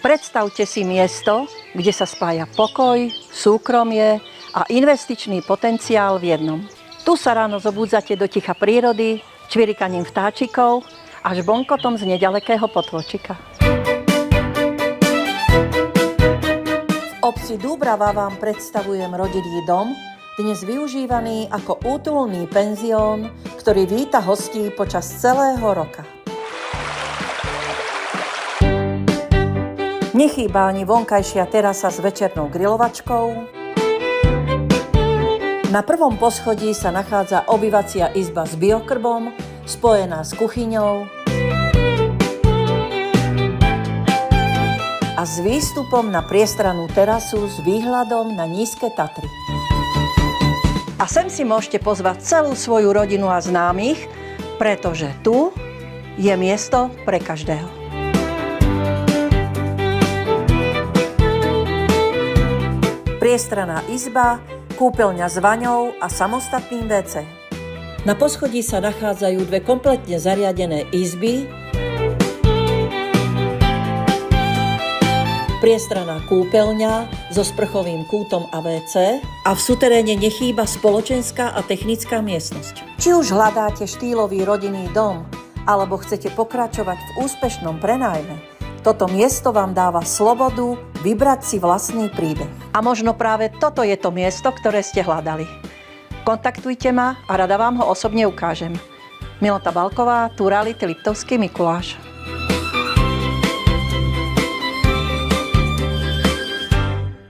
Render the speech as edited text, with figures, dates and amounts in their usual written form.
Predstavte si miesto, kde sa spája pokoj, súkromie a investičný potenciál v jednom. Tu sa ráno zobudzate do ticha prírody, čvirikaním vtáčikov až bonkotom z nedalekého potôčika. V obci Dúbrava vám predstavujem rodinný dom, dnes využívaný ako útulný penzión, ktorý víta hostí počas celého roka. Nechýba ani vonkajšia terasa s večernou grilovačkou. Na prvom poschodí sa nachádza obývacia izba s biokrbom, spojená s kuchyňou a s výstupom na priestranú terasu s výhľadom na nízke Tatry. A sem si môžete pozvať celú svoju rodinu a známych, pretože tu je miesto pre každého. Priestranná izba, kúpeľňa s vaňou a samostatným WC. Na poschodí sa nachádzajú dve kompletne zariadené izby, priestranná kúpeľňa so sprchovým kútom a WC a v suteréne nechýba spoločenská a technická miestnosť. Či už hľadáte štýlový rodinný dom, alebo chcete pokračovať v úspešnom prenájme, toto miesto vám dáva slobodu vybrať si vlastný príbeh. A možno práve toto je to miesto, ktoré ste hľadali. Kontaktujte ma a rada vám ho osobne ukážem. Milota Balková, Túrality Liptovský Mikuláš.